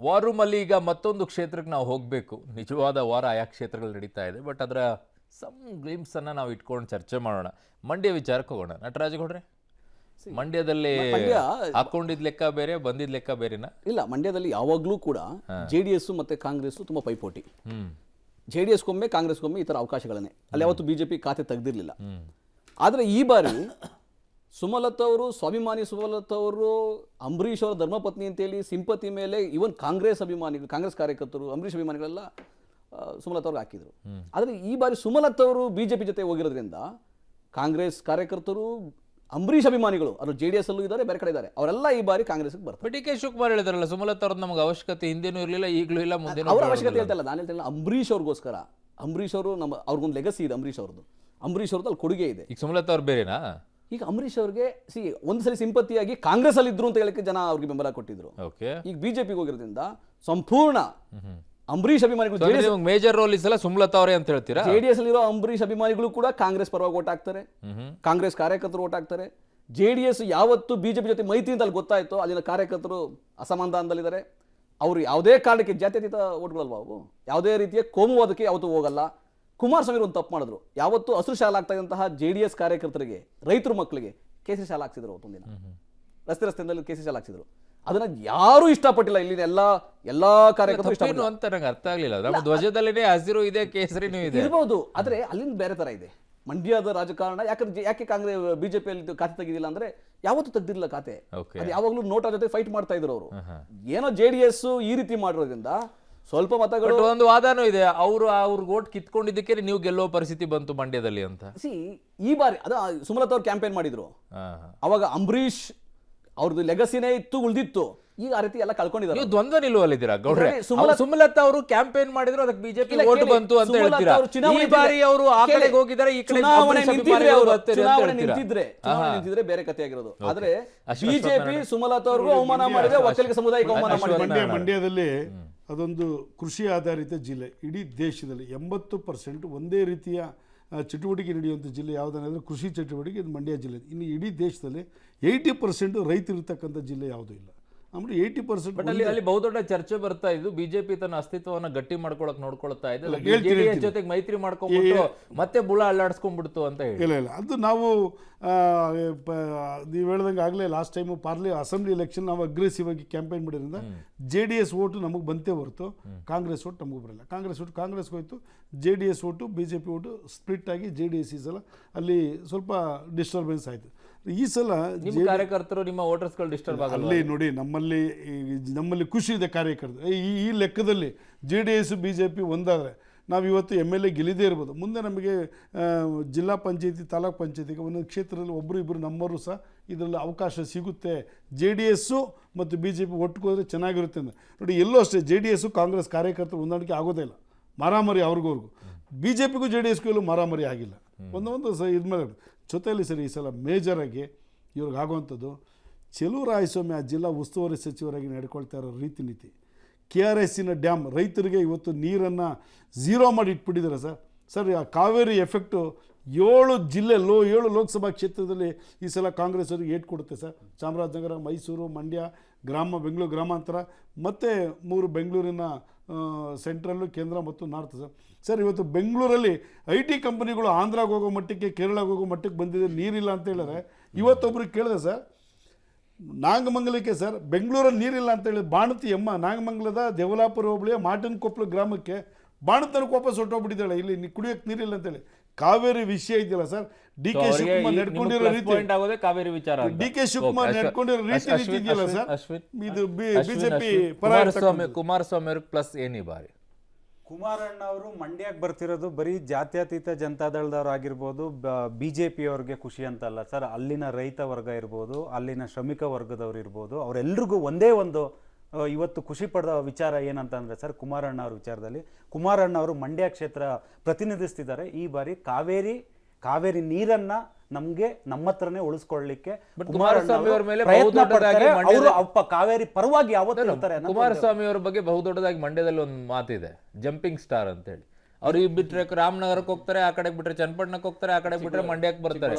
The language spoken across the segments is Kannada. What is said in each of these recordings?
ವಾರ್ ರೂಮಲ್ಲಿ ಈಗ ಮತ್ತೊಂದು ಕ್ಷೇತ್ರಕ್ಕೆ ನಾವು ಹೋಗಬೇಕು. ನಿಜವಾದ ವಾರ ಆಯಾ ಕ್ಷೇತ್ರಗಳು ನಡೀತಾ ಇದೆ. ಬಟ್ ಅದರ ಸಮ್ ಗ್ಲಿಮ್ಸನ್ನು ನಾವು ಇಟ್ಕೊಂಡು ಚರ್ಚೆ ಮಾಡೋಣ. ಮಂಡ್ಯ ವಿಚಾರಕ್ಕೆ ಹೋಗೋಣ. ನಟರಾಜ್ ಗೌಡ್ರೆ, ಮಂಡ್ಯದಲ್ಲಿ ಹಾಕೊಂಡಿದ್ ಲೆಕ್ಕ ಬೇರೆ, ಬಂದಿದ್ ಲೆಕ್ಕ ಬೇರೆನಾ? ಇಲ್ಲ, ಮಂಡ್ಯದಲ್ಲಿ ಯಾವಾಗಲೂ ಕೂಡ JDS ಮತ್ತೆ ಕಾಂಗ್ರೆಸ್ ತುಂಬ ಪೈಪೋಟಿ. JDSಗೊಮ್ಮೆ ಕಾಂಗ್ರೆಸ್ಗೊಮ್ಮೆ ಈ ಥರ ಅವಕಾಶಗಳನ್ನೇ. ಅಲ್ಲಿ ಯಾವತ್ತು BJP ಖಾತೆ ತೆಗೆದಿರಲಿಲ್ಲ. ಆದರೆ ಈ ಬಾರಿ ಸುಮಲತಾ ಅವರು, ಸ್ವಾಭಿಮಾನಿ ಸುಮಲತಾ ಅವರು, ಅಂಬರೀಷ್ ಅವರ ಧರ್ಮಪತ್ನಿ ಅಂತೇಳಿ ಸಿಂಪತಿ ಮೇಲೆ ಇವನ್ ಕಾಂಗ್ರೆಸ್ ಅಭಿಮಾನಿಗಳು, ಕಾಂಗ್ರೆಸ್ ಕಾರ್ಯಕರ್ತರು, ಅಂಬರೀಷ್ ಅಭಿಮಾನಿಗಳೆಲ್ಲ ಸುಮಲತಾ ಅವ್ರಿಗೆ ಹಾಕಿದ್ರು. ಆದರೆ ಈ ಬಾರಿ ಸುಮಲತಾ ಅವರು BJP ಜೊತೆ ಹೋಗಿರೋದ್ರಿಂದ ಕಾಂಗ್ರೆಸ್ ಕಾರ್ಯಕರ್ತರು, ಅಂಬರೀಷ್ ಅಭಿಮಾನಿಗಳು, ಅವರು JDS ಅಲ್ಲೂ ಇದ್ದಾರೆ, ಬೇರೆ ಕಡೆ ಇದ್ದಾರೆ, ಅವರೆಲ್ಲ ಈ ಬಾರಿ ಕಾಂಗ್ರೆಸ್ಗೆ ಬರ್ತಾರೆ. DK ಶಿವಕುಮಾರ್ ಹೇಳಿದಾರಲ್ಲ, ಸುಮಲತಾ ಅವ್ರದ್ದು ನಮಗೆ ಅವಶ್ಯಕತೆ ಹಿಂದೇನೂ ಇರಲಿಲ್ಲ, ಈಗಲೂ ಇಲ್ಲ, ಮುಂದೆ ಅವರ ಅವಶ್ಯಕತೆ ಹೇಳ್ತಾ ನಾನು ಹೇಳ್ತಾ ಅಂಬರೀಷ್ ಅವ್ರಿಗೋಸ್ಕರ. ಅಂಬರೀಷ್ ಅವರು ಅವ್ರಿಗೊಂದು ಲೆಗಸಿ ಇದೆ. ಅಂಬರೀಷ್ ಅವ್ರದ್ದು ಅಲ್ಲಿ ಕೊಡುಗೆ ಇದೆ. ಈಗ ಸುಮಲತಾ ಅವ್ರು ಬೇರೆನಾ? ಈಗ ಅಂಬರೀಷ್ ಅವ್ರಿಗೆ ಒಂದ್ಸಲಿ ಸಿಂಪತಿಯಾಗಿ ಕಾಂಗ್ರೆಸ್ ಅಲ್ಲಿ ಇದ್ರು ಅಂತ ಹೇಳಕ್ಕೆ ಜನ ಅವ್ರಿಗೆ ಬೆಂಬಲ ಕೊಟ್ಟಿದ್ರು. ಈಗ BJP ಹೋಗಿರೋದ್ರಿಂದ ಸಂಪೂರ್ಣ ಅಂಬರೀಷ್ ಅಭಿಮಾನಿಗಳು ಮೇಜರ್ ರೋಲ್ ಈ ಸಲ ಸುಮಲತಾ ಅವರೇ ಅಂತ ಹೇಳ್ತೀರಾ? JDS ಅಲ್ಲಿರೋ ಅಂಬರೀಷ್ ಅಭಿಮಾನಿಗಳು ಕೂಡ ಕಾಂಗ್ರೆಸ್ ಪರವಾಗಿ ಓಟ್ ಹಾಕ್ತಾರೆ, ಕಾಂಗ್ರೆಸ್ ಕಾರ್ಯಕರ್ತರು ಓಟ್ ಹಾಕ್ತಾರೆ. JDS ಯಾವತ್ತು BJP ಜೊತೆ ಮೈತ್ರಿ ಅಂತ ಅಲ್ಲಿ ಗೊತ್ತಾಯ್ತು, ಅಲ್ಲಿನ ಕಾರ್ಯಕರ್ತರು ಅಸಮಾಧಾನದಲ್ಲಿದ್ದಾರೆ. ಅವರು ಯಾವುದೇ ಕಾರಣಕ್ಕೆ ಜಾತ್ಯತೀತ ಓಟ್ಗಳಲ್ವಾ ಅವು, ಯಾವುದೇ ರೀತಿಯ ಕೋಮುವಾದಕ್ಕೆ ಯಾವತ್ತೂ ಹೋಗಲ್ಲ. ಕುಮಾರಸ್ವಾಮಿ ಒಂದು ತಪ್ಪು ಮಾಡಿದ್ರು. ಯಾವತ್ತು ಹಸಿರು ಶಾಲೆ ಆಗ್ತಾ ಇದ್ದಂತಹ JDS ಕಾರ್ಯಕರ್ತರಿಗೆ, ರೈತರ ಮಕ್ಕಳಿಗೆ ಕೇಸರಿ ಶಾಲೆ ಹಾಕ್ಸಿದ್ರು. ಅವತ್ತೊಂದಿನ ರಸ್ತೆಯಲ್ಲಿ ಕೇಸರಿ ಶಾಲೆ ಹಾಕ್ಸಿದ್ರು. ಅದನ್ನ ಯಾರು ಇಷ್ಟಪಟ್ಟಿಲ್ಲ. ಇಲ್ಲಿ ಎಲ್ಲಾ ಕಾರ್ಯಕರ್ತರು ಇಷ್ಟಪಟ್ಟು ಅಂತ ನಂಗೆ ಅರ್ಥ ಆಗ್ಲಿಲ್ಲ. ನಮ್ಮ ಧ್ವಜದಲ್ಲಿನೇ ಹಸಿರು ಇದೆ, ಕೇಸರಿನೂ ಇದೆ ಇರ್ಬೋದು, ಆದ್ರೆ ಅಲ್ಲಿಂದ ಬೇರೆ ತರ ಇದೆ ಮಂಡ್ಯದ ರಾಜಕಾರಣ. ಯಾಕೆ ಕಾಂಗ್ರೆಸ್ BJP ಅಲ್ಲಿ ಖಾತೆ ತೆಗೆದಿಲ್ಲ ಅಂದ್ರೆ ಯಾವತ್ತೂ ತೆಗ್ದಿಲ್ಲ ಖಾತೆ. ಅದು ಯಾವಾಗ್ಲೂ ನೋಟಾ ಜೊತೆ ಫೈಟ್ ಮಾಡ್ತಾ ಇದ್ರು ಅವರು. ಏನೋ JDS ಈ ರೀತಿ ಮಾಡಿರೋದ್ರಿಂದ ಸ್ವಲ್ಪ ಮತಗಳು. ಒಂದು ವಾದನೂ ಇದೆ, ಅವ್ರಿಗೆ ಓಟ್ ಕಿತ್ಕೊಂಡಿದ್ದಕ್ಕೆ ನೀವು ಗೆಲ್ಲೋ ಪರಿಸ್ಥಿತಿ ಬಂತು ಮಂಡ್ಯದಲ್ಲಿ ಅಂತ. ಈ ಬಾರಿ ಅದು ಸುಮಲತಾ ಅವ್ರು ಕ್ಯಾಂಪೇನ್ ಮಾಡಿದ್ರು. ಅವಾಗ ಅಂಬರೀಷ್ ಅವ್ರದ್ದು ಲೆಗಸಿನೇ ಇತ್ತು, ಉಳಿದಿತ್ತು. ಈಗ ಆ ರೀತಿ ಎಲ್ಲ ಕಳ್ಕೊಂಡಿದ್ದಾರೆ. ನೀವು ದ್ವಂದ್ವ ನಿಲುವಲ್ಲಿದ್ದೀರಾ ಗೌಡ್ರೆ? ಸುಮಲತಾ ಅವರು ಕ್ಯಾಂಪೇನ್ ಮಾಡಿದ್ರು, ಅದಕ್ಕೆ BJP ಓಟ್ ಬಂತು ಅಂತ ಹೇಳ್ತೀರಾ. ಈ ಬಾರಿ ಅವರು ಆ ಕಡೆಗೆ ಹೋಗಿದ್ದಾರೆ, ಈ ಕಡೆ ಚುನಾವಣೆ ನಿಂತಿದ್ರೆ ಬೇರೆ ಕಥೆ ಆಗಿರೋದು. ಆದ್ರೆ BJP ಸುಮಲತಾ ಅವ್ರಿಗೂ ಅವಮಾನ ಮಾಡಿದೆ, ಒಕ್ಕಲಿಗ ಸಮುದಾಯಕ್ಕೆ ಅವಮಾನ ಮಾಡಿದೆ. ಮಂಡ್ಯದಲ್ಲಿ ಅದೊಂದು ಕೃಷಿ ಆಧಾರಿತ ಜಿಲ್ಲೆ. ಇಡೀ ದೇಶದಲ್ಲಿ 80% ಒಂದೇ ರೀತಿಯ ಚಟುವಟಿಕೆ ನಡೆಯುವಂಥ ಜಿಲ್ಲೆ ಯಾವುದಂದ್ರೆ ಕೃಷಿ ಚಟುವಟಿಕೆ, ಇದು ಮಂಡ್ಯ ಜಿಲ್ಲೆ. ಇನ್ನು ಇಡೀ ದೇಶದಲ್ಲಿ 80% ರೈತರು ಇರ್ತಕ್ಕಂಥ ಜಿಲ್ಲೆ ಯಾವುದೂ ಇಲ್ಲ. ಆಮೇಲೆ 80%. ಬಟ್ ಅಲ್ಲಿ ಬಹುದೊಡ್ಡ ಚರ್ಚೆ ಬರ್ತಾ ಇದ್ದು, BJP ತನ್ನ ಅಸ್ತಿತ್ವವನ್ನು ಗಟ್ಟಿ ಮಾಡ್ಕೊಳಕ್ ನೋಡ್ಕೊಳ್ತಾ ಇದೆ, JDS ಜೊತೆಗೆ ಮೈತ್ರಿ ಮಾಡ್ಕೊಂಡ್ಬಿಟ್ಟು ಮತ್ತೆ ಬುಳ ಅಲ್ಲಾಡ್ಸ್ಕೊಂಡ್ಬಿಡ್ತು ಅಂತ ಹೇಳಿ. ಇಲ್ಲ, ಅದು ನಾವು ನೀವು ಹೇಳ್ದಂಗೆ ಆಗಲೇ ಲಾಸ್ಟ್ ಟೈಮು ಅಸೆಂಬ್ಲಿ ಎಲೆಕ್ಷನ್ ನಾವು ಅಗ್ರೆಸಿವ್ ಆಗಿ ಕ್ಯಾಂಪೇನ್ ಮಾಡಿದ್ರಿಂದ JDS ಓಟು ನಮಗೆ ಬಂತೇ ಹೊರತು ಕಾಂಗ್ರೆಸ್ ಓಟು ನಮಗೆ ಬರಲ್ಲ. ಕಾಂಗ್ರೆಸ್ ಓಟು ಕಾಂಗ್ರೆಸ್ಗೆ ಹೋಯ್ತು, JDS vote BJP vote split ಆಗಿ JDS ಈ ಸಲ ಅಲ್ಲಿ ಸ್ವಲ್ಪ ಡಿಸ್ಟರ್ಬೆನ್ಸ್ ಆಯಿತು. ಈ ಸಲ ಕಾರ್ಯಕರ್ತರು, ನಿಮ್ಮ ವೋಟರ್ಸ್ಗಳು ಡಿಸ್ಟರ್ಬ್ ಆಗಲ್ಲ. ಅಲ್ಲಿ ನೋಡಿ, ನಮ್ಮಲ್ಲಿ ಖುಷಿ ಇದೆ ಕಾರ್ಯಕರ್ತರು. ಈ ಲೆಕ್ಕದಲ್ಲಿ JDS BJP ಒಂದಾದರೆ ನಾವು ಇವತ್ತು MLA ಗೆಲ್ಲಿದೇ ಇರ್ಬೋದು. ಮುಂದೆ ನಮಗೆ ಜಿಲ್ಲಾ ಪಂಚಾಯತಿ, ತಾಲೂಕ್ ಪಂಚಾಯತಿಗೆ ಒಂದೊಂದು ಕ್ಷೇತ್ರದಲ್ಲಿ ಒಬ್ಬರು ಇಬ್ಬರು ನಮ್ಮವರು ಸಹ ಇದರಲ್ಲಿ ಅವಕಾಶ ಸಿಗುತ್ತೆ. JDS ಮತ್ತು BJP ಒಟ್ಟಿಗೆ ಚೆನ್ನಾಗಿರುತ್ತೆ ಅಂತ ನೋಡಿ. ಎಲ್ಲೂ ಅಷ್ಟೇ JDS ಕಾಂಗ್ರೆಸ್ ಕಾರ್ಯಕರ್ತರು ಹೊಂದಾಣಿಕೆ ಆಗೋದೇ ಇಲ್ಲ, ಮಾರಾಮಾರಿ ಅವ್ರಿಗೂ BJPಗೂ JDSಗೂ ಎಲ್ಲೂ ಮಾರಾಮಾರಿ ಆಗಿಲ್ಲ. ಒಂದು ಇದ್ಮೇಲೆ ಜೊತೆಯಲ್ಲಿ ಸರಿ ಈ ಸಲ ಮೇಜರಾಗಿ ಇವ್ರಿಗೆ ಆಗುವಂಥದ್ದು ಚೆಲುವರಾಯಸ್ವಾಮಿ ಆ ಜಿಲ್ಲಾ ಉಸ್ತುವಾರಿ ಸಚಿವರಾಗಿ ನಡ್ಕೊಳ್ತಾ ಇರೋ ರೀತಿ ನೀತಿ. KRSನ ಡ್ಯಾಮ್ ರೈತರಿಗೆ ಇವತ್ತು ನೀರನ್ನು ಝೀರೋ ಮಾಡಿ ಇಟ್ಬಿಟ್ಟಿದ್ದಾರೆ ಸರ್. ಆ ಕಾವೇರಿ ಎಫೆಕ್ಟು 7 ಲೋಕಸಭಾ ಕ್ಷೇತ್ರದಲ್ಲಿ ಈ ಸಲ ಕಾಂಗ್ರೆಸ್ ಅವರಿಗೆ ಏಟ್ ಕೊಡುತ್ತೆ ಸರ್. ಚಾಮರಾಜನಗರ, ಮೈಸೂರು, ಮಂಡ್ಯ ಬೆಂಗಳೂರು ಗ್ರಾಮಾಂತರ ಮತ್ತು 3 ಬೆಂಗಳೂರಿನ ಸೆಂಟ್ರಲ್ಲು, ಕೇಂದ್ರ ಮತ್ತು ನಾರ್ತ್ ಸರ್. ಇವತ್ತು ಬೆಂಗಳೂರಲ್ಲಿ IT ಕಂಪನಿಗಳು ಆಂಧ್ರಾಗೆ ಹೋಗೋ ಮಟ್ಟಕ್ಕೆ, ಕೇರಳಕ್ಕೆ ಹೋಗೋ ಮಟ್ಟಕ್ಕೆ ಬಂದಿದೆ, ನೀರಿಲ್ಲ ಅಂತ ಹೇಳಿದ್ರೆ. ಇವತ್ತೊಬ್ರಿಗೆ ಕೇಳಿದೆ ಸರ್, ನಾಗಮಂಗಲಕ್ಕೆ ಸರ್ ಬೆಂಗಳೂರಲ್ಲಿ ನೀರಿಲ್ಲ ಅಂತೇಳಿ ಬಾಣತಿ ಅಮ್ಮ ನಾಗಮಂಗಲದ ದೇವಲಾಪುರ ಹೋಬಳಿಯ ಮಾಟನ್ಕೊಪ್ಪಲು ಗ್ರಾಮಕ್ಕೆ ಬಾಣತನಕ್ಕೆ ವಾಪಸ್ ಹೊಟ್ಟೋಗ್ಬಿಟ್ಟಿದ್ದಾಳೆ, ಇಲ್ಲಿ ಕುಡಿಯೋಕ್ಕೆ ನೀರಿಲ್ಲ ಅಂತೇಳಿ. ಕಾವೇರಿ ವಿಷಯ ಇದೆಯಲ್ಲ ಸರ್, DK ಶಿವಕುಮಾರ್ ನಡ್ಕೊಂಡಿರೋ ರೀತಿ, ಕಾವೇರಿ ವಿಚಾರ DK ಶಿವಕುಮಾರ್ ನಡ್ಕೊಂಡಿರೋ ರೀತಿ ಇದೆಯಲ್ಲ ಸರ್, ಇದು BJP ಕುಮಾರಸ್ವಾಮಿ ಅವ್ರಿಗೆ ಪ್ಲಸ್ ಏನಿ ಬಾರಿ. ಕುಮಾರಣ್ಣ ಅವರು ಮಂಡ್ಯಕ್ಕೆ ಬರ್ತಿರೋದು ಬರೀ ಜಾತ್ಯತೀತ ಜನತಾದಳದವ್ರು ಆಗಿರ್ಬೋದು, BJP ಅವ್ರಿಗೆ ಖುಷಿ ಅಂತಲ್ಲ ಸರ್. ಅಲ್ಲಿನ ರೈತ ವರ್ಗ ಇರ್ಬೋದು, ಅಲ್ಲಿನ ಶ್ರಮಿಕ ವರ್ಗದವ್ರು ಇರ್ಬೋದು, ಅವರೆಲ್ರಿಗೂ ಒಂದೇ ಒಂದು ಇವತ್ತು ಖುಷಿ ಪಡೆದ ವಿಚಾರ ಏನಂತಂದರೆ ಸರ್, ಕುಮಾರಣ್ಣ ಅವ್ರ ವಿಚಾರದಲ್ಲಿ ಕುಮಾರಣ್ಣ ಅವರು ಮಂಡ್ಯ ಕ್ಷೇತ್ರ ಪ್ರತಿನಿಧಿಸ್ತಿದ್ದಾರೆ. ಈ ಬಾರಿ ಕಾವೇರಿ ನೀರನ್ನ ನಮ್ಮ ಹತ್ರನೇ ಉಳಿಸ್ಕೊಳ್ಳಿಕ್ಕೆ ಕಾವೇರಿ ಪರವಾಗಿ ಯಾವತ್ತೂ ಇರ್ತಾರೆ. ಕುಮಾರಸ್ವಾಮಿ ಅವರ ಬಗ್ಗೆ ಬಹುದೊಡ್ಡದಾಗಿ ಮಂಡ್ಯದಲ್ಲಿ ಒಂದು ಮಾತಿದೆ, ಜಂಪಿಂಗ್ ಸ್ಟಾರ್ ಅಂತ ಹೇಳಿ. ಅವ್ರು ಬಿಟ್ರೆ ರಾಮನಗರಕ್ಕೆ ಹೋಗ್ತಾರೆ, ಆ ಕಡೆ ಬಿಟ್ರೆ ಚನ್ನಪಟ್ಟಣಕ್ಕೆ ಹೋಗ್ತಾರೆ, ಆ ಕಡೆ ಬಿಟ್ರೆ ಮಂಡ್ಯಕ್ಕೆ ಬರ್ತಾರೆ.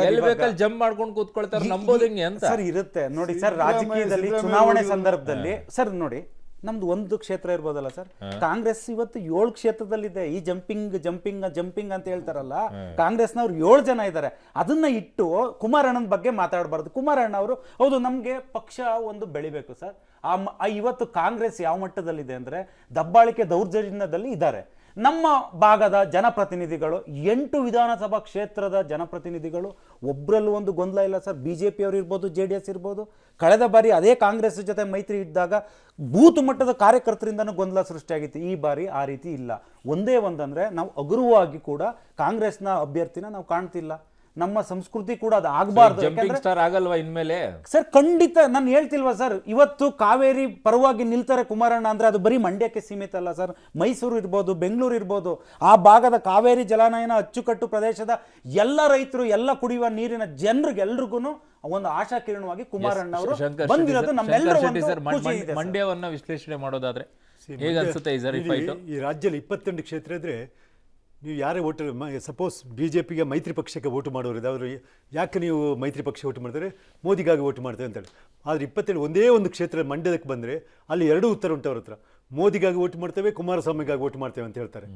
ಎಲ್ಲಿ ಬೇಕಲ್ಲಿ ಜಂಪ್ ಮಾಡ್ಕೊಂಡು ಕೂತ್ಕೊಳ್ತಾರೆ, ನಂಬೋದು ಹಿಂಗೆ ಅಂತ ಸರ್ ಇರುತ್ತೆ ನೋಡಿ ಸರ್. ರಾಜಕೀಯದಲ್ಲಿ ಚುನಾವಣೆ ಸಂದರ್ಭದಲ್ಲಿ ಸರ್ ನೋಡಿ, ನಮ್ದು ಒಂದು ಕ್ಷೇತ್ರ ಇರ್ಬೋದಲ್ಲ ಸರ್. ಕಾಂಗ್ರೆಸ್ ಇವತ್ತು 7 ಕ್ಷೇತ್ರದಲ್ಲಿದೆ. ಈ ಜಂಪಿಂಗ್ ಅಂತ ಹೇಳ್ತಾರಲ್ಲ, ಕಾಂಗ್ರೆಸ್ನವ್ರು 7 ಜನ ಇದ್ದಾರೆ. ಅದನ್ನ ಇಟ್ಟು ಕುಮಾರಣ್ಣನ ಬಗ್ಗೆ ಮಾತಾಡಬಾರ್ದು. ಕುಮಾರಣ್ಣ ಅವರು ಹೌದು ನಮ್ಗೆ ಪಕ್ಷ ಒಂದು ಬೆಳಿಬೇಕು ಸರ್. ಇವತ್ತು ಕಾಂಗ್ರೆಸ್ ಯಾವ ಮಟ್ಟದಲ್ಲಿದೆ ಅಂದ್ರೆ ದಬ್ಬಾಳಿಕೆ ದೌರ್ಜನ್ಯದಲ್ಲಿ ಇದ್ದಾರೆ. ನಮ್ಮ ಭಾಗದ ಜನಪ್ರತಿನಿಧಿಗಳು 8 ವಿಧಾನಸಭಾ ಕ್ಷೇತ್ರದ ಜನಪ್ರತಿನಿಧಿಗಳು ಒಬ್ಬರಲ್ಲೂ ಒಂದು ಗೊಂದಲ ಇಲ್ಲ ಸರ್. BJP ಅವರು ಇರ್ಬೋದು, JDS ಇರ್ಬೋದು. ಕಳೆದ ಬಾರಿ ಅದೇ ಕಾಂಗ್ರೆಸ್ ಜೊತೆ ಮೈತ್ರಿ ಇದ್ದಾಗ ಬೂತ್ ಮಟ್ಟದ ಕಾರ್ಯಕರ್ತರಿಂದನೂ ಗೊಂದಲ ಸೃಷ್ಟಿಯಾಗಿತ್ತು. ಈ ಬಾರಿ ಆ ರೀತಿ ಇಲ್ಲ. ಒಂದೇ ಒಂದಂದ್ರೆ ನಾವು ಹಗುರವಾಗಿ ಕೂಡ ಕಾಂಗ್ರೆಸ್ನ ಅಭ್ಯರ್ಥಿನ ನಾವು ಕಾಣ್ತಿಲ್ಲ. ನಮ್ಮ ಸಂಸ್ಕೃತಿ ಕೂಡ ಅದು ಆಗಬಾರ್ದು. ಜಂಪಿಂಗ್ ಸ್ಟಾರ್ ಆಗಲ್ವಾ ಇನ್ಮೇಲೆ ಸರ್? ಖಂಡಿತ. ನಾನು ಹೇಳ್ತಿಲ್ವಾ ಸರ್, ಇವತ್ತು ಕಾವೇರಿ ಪರವಾಗಿ ನಿಲ್ತಾರೆ ಕುಮಾರಣ್ಣ ಅಂದ್ರೆ ಅದು ಬರೀ ಮಂಡ್ಯಕ್ಕೆ ಸೀಮಿತ ಅಲ್ಲ ಸರ್. ಮೈಸೂರು ಇರ್ಬೋದು, ಬೆಂಗಳೂರು ಇರ್ಬೋದು, ಆ ಭಾಗದ ಕಾವೇರಿ ಜಲಾನಯನ ಅಚ್ಚುಕಟ್ಟು ಪ್ರದೇಶದ ಎಲ್ಲ ರೈತರು, ಎಲ್ಲ ಕುಡಿಯುವ ನೀರಿನ ಜನರಿಗೆ ಎಲ್ರಿಗೂ ಒಂದು ಆಶಾ ಕಿರಣವಾಗಿ ಕುಮಾರಣ್ಣ ಅವರು ಬಂದಿರೋದು ನಮ್ಮೆಲ್ಲರೂ ಖುಷಿ ಇದೆ. ಮಂಡ್ಯವನ್ನ ವಿಶ್ಲೇಷಣೆ ಮಾಡೋದಾದ್ರೆ ಹೇಗೆ ಅನ್ಸುತ್ತೆ ಈ ಸರಿ ಫೈಟ್? ಈ ರಾಜ್ಯದಲ್ಲಿ 22 ಕ್ಷೇತ್ರ ಇದ್ರೆ ನೀವು ಯಾರೇ ಓಟ್, ಸಪೋಸ್ BJPಗೆ ಮೈತ್ರಿ ಪಕ್ಷಕ್ಕೆ ಓಟು ಮಾಡೋರು ಅವರು ಯಾಕೆ ನೀವು ಮೈತ್ರಿ ಪಕ್ಷ ಓಟು ಮಾಡ್ತಾರೆ? ಮೋದಿಗಾಗಿ ಓಟು ಮಾಡ್ತೇವೆ ಅಂತೇಳಿ. ಆದರೆ 22 ಒಂದೇ ಒಂದು ಕ್ಷೇತ್ರ ಮಂಡ್ಯದಕ್ಕೆ ಬಂದರೆ ಅಲ್ಲಿ 2 ಉತ್ತರ ಉಂಟು ಅವ್ರ ಹತ್ರ. ಮೋದಿಗಾಗಿ ಓಟ್ ಮಾಡ್ತೇವೆ, ಕುಮಾರಸ್ವಾಮಿಗಾಗಿ ಓಟ್ ಮಾಡ್ತೇವೆ ಅಂತ ಹೇಳ್ತಾರೆ.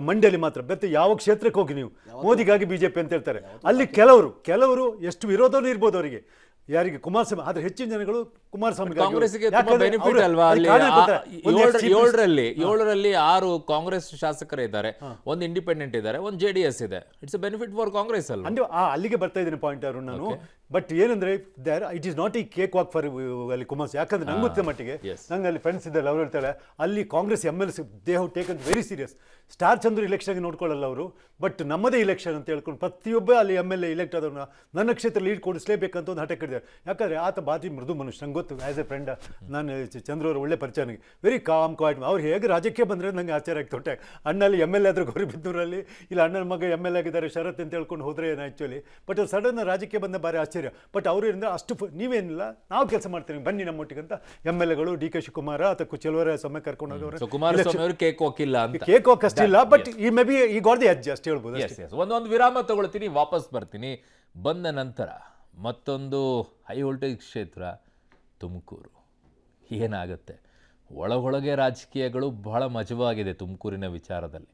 ಮಂಡ್ಯಲ್ಲಿ ಮಾತ್ರ. ಮತ್ತೆ ಯಾವ ಕ್ಷೇತ್ರಕ್ಕೆ ಹೋಗಿ ನೀವು ಮೋದಿಗಾಗಿ BJP ಅಂತ ಹೇಳ್ತಾರೆ. ಅಲ್ಲಿ ಕೆಲವರು ಎಷ್ಟು ವಿರೋಧನೂ ಇರ್ಬೋದು ಅವರಿಗೆ, ಯಾರಿಗೆ ಕುಮಾರಸ್ವಾಮಿ. ಆದ್ರೆ ಹೆಚ್ಚಿನ ಜನಗಳು ಕುಮಾರಸ್ವಾಮಿ. ಕಾಂಗ್ರೆಸ್ಗೆ ಬೆನಿಫಿಟ್ ಅಲ್ವಾ? ಅಲ್ಲಿ 7ರಲ್ಲಿ 6 ಕಾಂಗ್ರೆಸ್ ಶಾಸಕರು ಇದ್ದಾರೆ, ಒಂದು ಇಂಡಿಪೆಂಡೆಂಟ್ ಇದ್ದಾರೆ, ಒಂದು JDS ಇದೆ. ಇಟ್ಸ್ ಬೆನಿಫಿಟ್ ಫಾರ್ ಕಾಂಗ್ರೆಸ್ ಅಲ್ವಾ? ಅಲ್ಲಿಗೆ ಬರ್ತಾ ಇದ್ದೀನಿ ಪಾಯಿಂಟ್ ಅವರು ನಾನು. ಬಟ್ ಏನಂದ್ರೆ ಇಟ್ ಈಸ್ ನಾಟ್ ಈ ಕೇಕ್ ವಾಕ್ ಫಾರ್ ಅಲ್ಲಿ ಕುಮಾರಸ್ವಾಮಿ. ಯಾಕಂದ್ರೆ ನಂಗೆ ಗೊತ್ತಿದ್ದ ಮಟ್ಟಿಗೆ, ನಂಗೆ ಅಲ್ಲಿ ಫ್ರೆಂಡ್ಸ್ ಇದ್ದಾರೆ, ಅವ್ರು ಹೇಳ್ತಾರೆ ಅಲ್ಲಿ Congress MLC they have taken very serious. Star Chandra ಇಲೆಕ್ಷನ್ಗೆ ನೋಡ್ಕೊಳ್ಳಲ್ಲ ಅವರು, ಬಟ್ ನಮ್ಮದೇ ಇಲೆಕ್ಷನ್ ಅಂತ ಹೇಳ್ಕೊಂಡು ಪ್ರತಿಯೊಬ್ಬ ಅಲ್ಲಿ MLA ಇಲೆಕ್ಟ್ ಆದವ್ರನ್ನ ನನ್ನ ಕ್ಷೇತ್ರ ಲೀಡ್ ಕೊಡಿಸ್ಲೇಬೇಕಂತ ಒಂದು ಹಠ ಕಟ್ಟಿದ್ದಾರೆ. ಯಾಕಂದ್ರೆ ಆತ ಬಾತಿ ಮೃದು ಮನುಷ್ಯ, ನಂಗೆ ಗೊತ್ತು. ಆ್ಯಸ್ ಎ ಫ್ರೆಂಡ್ ನಾನು ಚಂದ್ರ ಅವರು ಒಳ್ಳೆ ಪರಿಚಯ, ನನಗೆ ವೆರಿ ಕಾಮ್ ಕ್ವಾಯ್ಟ್. ಅವ್ರು ಹೇಗೆ ರಾಜ್ಯಕ್ಕೆ ಬಂದರೆ ನಂಗೆ ಆಶ್ಚರ್ಯ ಆಗ್ತೊಟ್ಟೆ. ಅಣ್ಣಲ್ಲಿ MLA ಆದ್ರೆ ಗೌರಿಬಿದನೂರಲ್ಲಿ, ಇಲ್ಲ ಅಣ್ಣನ ಮಗ MLA ಆಗಿದ್ದಾರೆ ಶರತ್ ಅಂತ ಹೇಳ್ಕೊಂಡು ಹೋದ್ರೆ ಏನು ಆ್ಯಕ್ಚುಲಿ. ಬಟ್ ಅವ್ರು ಸಡನ್ ರಾಜ್ಯಕ್ಕೆ ಬಂದ ಭಾರಿ ಆಶ್ಚರ್ಯ. ಬಟ್ ಅವರಿಂದ ಅಷ್ಟು ನೀವೇನಿಲ್ಲ, ನಾವು ಕೆಲಸ ಮಾಡ್ತೀವಿ ಬನ್ನಿ ನಮ್ಮೊಟ್ಟಿಗೆ ಅಂತ MLAಗಳು DK ಶಿವಕುಮಾರ ಅಥವಾ ಕುಚಲವರ ಸಮಯ ಕರ್ಕೊಂಡು ಹೋಗೋರು. ಕುಮಾರಸ್ವಾಮಿ ಅವರು ಕೇಕ್ ಹಾಕಿಲ್ಲ ಅಂತ. ಕೇಕ್ ವಾಕ್ ಅಷ್ಟಿಲ್ಲ, ಬಟ್ ಈ ಮೇ ಬಿ ಈ ಗಾಟ್ ದಿ ಎಡ್ಜ್ ಅಷ್ಟೇ ಹೇಳ್ಬೋದು. ಒಂದೊಂದು ವಿರಾಮ ತಗೊಳ್ತೀನಿ, ವಾಪಸ್ ಬರ್ತೀನಿ. ಬಂದ ನಂತರ ಮತ್ತೊಂದು ಹೈ ವೋಲ್ಟೇಜ್ ಕ್ಷೇತ್ರ ತುಮಕೂರು. ಏನಾಗುತ್ತೆ? ಒಳಗೊಳಗೆ ರಾಜಕೀಯಗಳು ಬಹಳ ಮಜವಾಗಿದೆ ತುಮಕೂರಿನ ವಿಚಾರದಲ್ಲಿ.